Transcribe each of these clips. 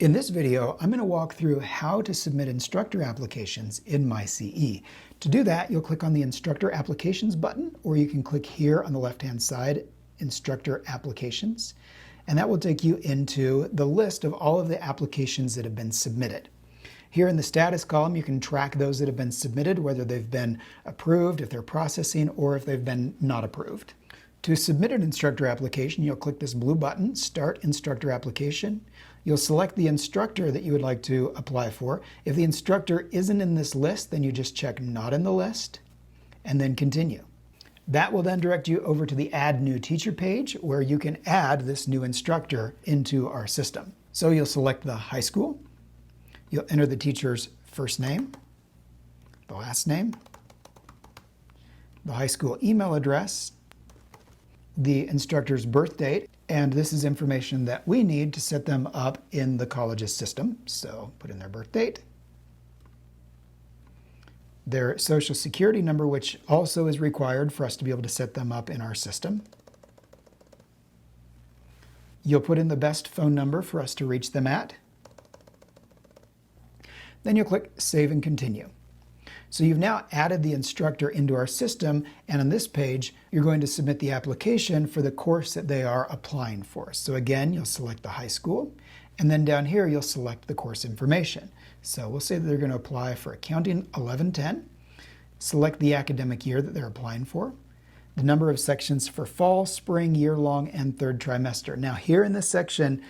In this video, I'm going to walk through how to submit instructor applications in MyCE. To do that, you'll click on the Instructor Applications button, or you can click here on the left-hand side, Instructor Applications, and that will take you into the list of all of the applications that have been submitted. Here in the status column, you can track those that have been submitted, whether they've been approved, if they're processing, or if they've been not approved. To submit an instructor application, you'll click this blue button, Start Instructor Application. You'll select the instructor that you would like to apply for. If the instructor isn't in this list, then you just check Not in the List, and then Continue. That will then direct you over to the Add New Teacher page, where you can add this new instructor into our system. So you'll select the high school. You'll enter the teacher's first name, the last name, the high school email address, the instructor's birth date, and this is information that we need to set them up in the college's system. So put in their birth date, their social security number, which also is required for us to be able to set them up in our system. You'll put in the best phone number for us to reach them at. Then you'll click Save and Continue. So you've now added the instructor into our system, and on this page, you're going to submit the application for the course that they are applying for. So again, you'll select the high school, and then down here, you'll select the course information. So we'll say that they're going to apply for Accounting 1110. Select the academic year that they're applying for, the number of sections for fall, spring, year-long, and third trimester. Now here in this section,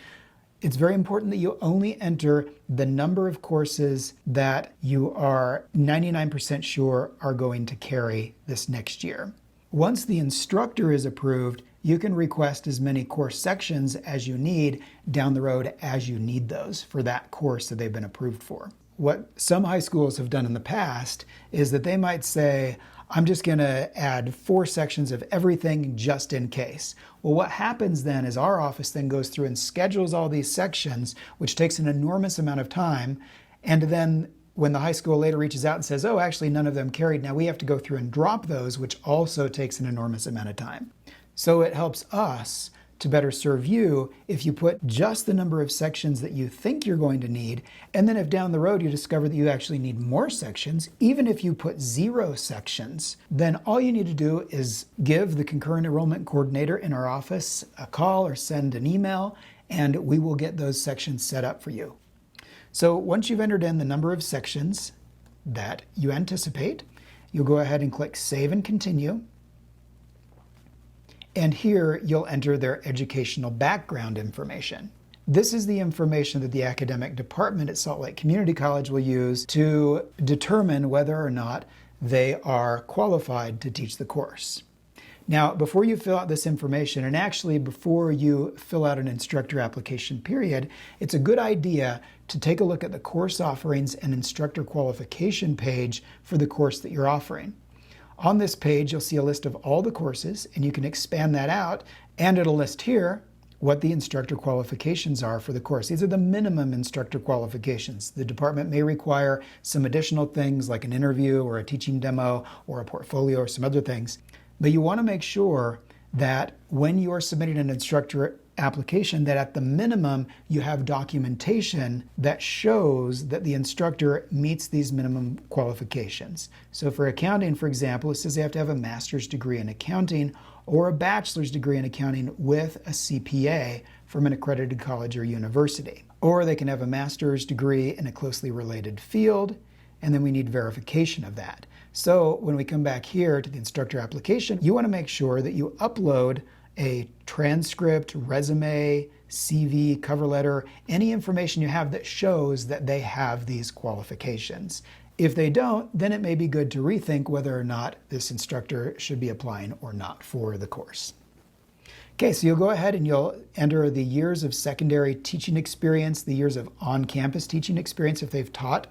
it's very important that you only enter the number of courses that you are 99% sure are going to carry this next year. Once the instructor is approved, you can request as many course sections as you need down the road as you need those for that course that they've been approved for. What some high schools have done in the past is that they might say, I'm just going to add 4 sections of everything just in case. Well, what happens then is our office then goes through and schedules all these sections, which takes an enormous amount of time. And then when the high school later reaches out and says, oh, actually none of them carried, now we have to go through and drop those, which also takes an enormous amount of time. So it helps us to better serve you if you put just the number of sections that you think you're going to need, and then if down the road you discover that you actually need more sections, even if you put 0 sections, then all you need to do is give the concurrent enrollment coordinator in our office a call or send an email, and we will get those sections set up for you. So once you've entered in the number of sections that you anticipate, you'll go ahead and click Save and Continue. And here you'll enter their educational background information. This is the information that the academic department at Salt Lake Community College will use to determine whether or not they are qualified to teach the course. Now, before you fill out this information, and actually before you fill out an instructor application period, it's a good idea to take a look at the course offerings and instructor qualification page for the course that you're offering. On this page, you'll see a list of all the courses, and you can expand that out, and it'll list here what the instructor qualifications are for the course. These are the minimum instructor qualifications. The department may require some additional things like an interview or a teaching demo or a portfolio or some other things. But you want to make sure that when you are submitting an instructor application, that at the minimum you have documentation that shows that the instructor meets these minimum qualifications. So for accounting, for example, it says they have to have a master's degree in accounting or a bachelor's degree in accounting with a CPA from an accredited college or university. Or they can have a master's degree in a closely related field, and then we need verification of that. So when we come back here to the instructor application, you want to make sure that you upload a transcript, resume, CV, cover letter, any information you have that shows that they have these qualifications. If they don't, then it may be good to rethink whether or not this instructor should be applying or not for the course. Okay, so you'll go ahead and you'll enter the years of secondary teaching experience, the years of on-campus teaching experience if they've taught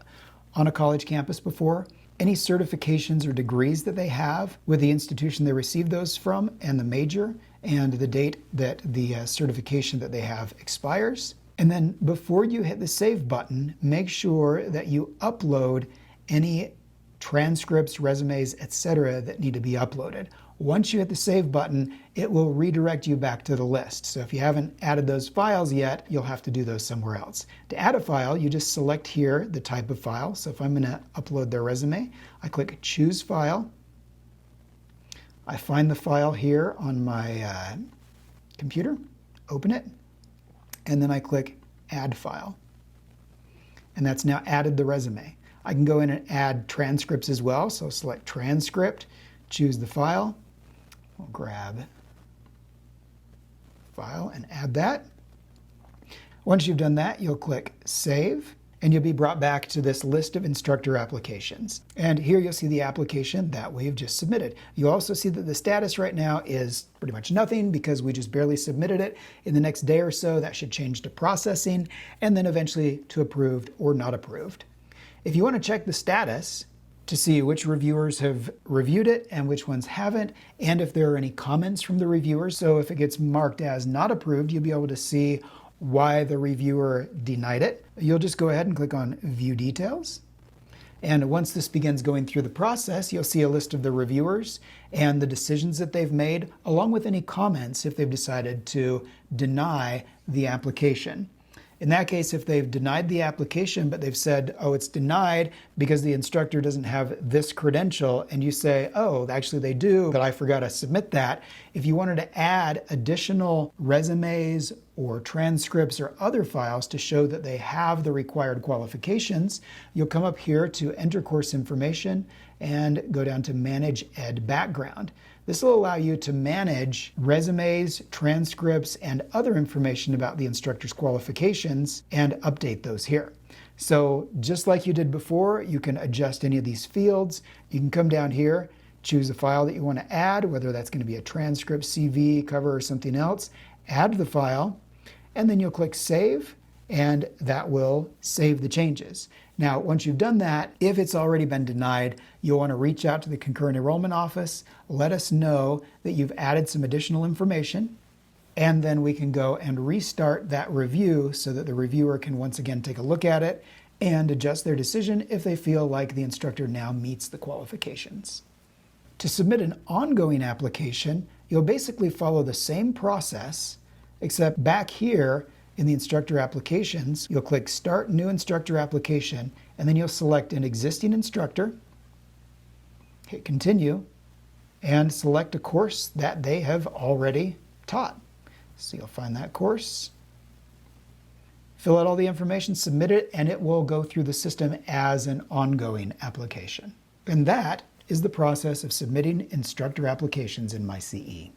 on a college campus before, any certifications or degrees that they have with the institution they received those from, and the major, and the date that the certification that they have expires. And then before you hit the Save button, make sure that you upload any transcripts, resumes, etc. that need to be uploaded. once you hit the Save button, it will redirect you back to the list. So if you haven't added those files yet, you'll have to do those somewhere else. To add a file, you just select here the type of file. So if I'm going to upload their resume, I click Choose File. I find the file here on my computer, open it, and then I click Add File. And that's now added the resume. I can go in and add transcripts as well. So select Transcript, choose the file. We'll grab File and add that. Once you've done that, you'll click Save, and you'll be brought back to this list of instructor applications. And here you'll see the application that we've just submitted. You'll also see that the status right now is pretty much nothing because we just barely submitted it. In the next day or so, that should change to processing, and then eventually to approved or not approved. If you want to check the status to see which reviewers have reviewed it and which ones haven't, and if there are any comments from the reviewers, so if it gets marked as not approved, you'll be able to see why the reviewer denied it. You'll just go ahead and click on View Details. And once this begins going through the process, you'll see a list of the reviewers and the decisions that they've made, along with any comments if they've decided to deny the application. In that case, if they've denied the application, but they've said, oh, it's denied because the instructor doesn't have this credential, and you say, oh, actually they do, but I forgot to submit that. If you wanted to add additional resumes or transcripts or other files to show that they have the required qualifications, you'll come up here to Enter Course Information and go down to Manage Ed Background. This will allow you to manage resumes, transcripts, and other information about the instructor's qualifications and update those here. So just like you did before, you can adjust any of these fields. You can come down here, choose a file that you want to add, whether that's going to be a transcript, CV, cover, or something else. Add the file, and then you'll click Save, and that will save the changes. Now, once you've done that, if it's already been denied, you'll want to reach out to the concurrent enrollment office, let us know that you've added some additional information, and then we can go and restart that review so that the reviewer can once again take a look at it and adjust their decision if they feel like the instructor now meets the qualifications. To submit an ongoing application, you'll basically follow the same process, except back here in the instructor applications, you'll click Start New Instructor Application, and then you'll select an existing instructor, hit Continue, and select a course that they have already taught. So you'll find that course, fill out all the information, submit it, and it will go through the system as an ongoing application. And that is the process of submitting instructor applications in MyCE.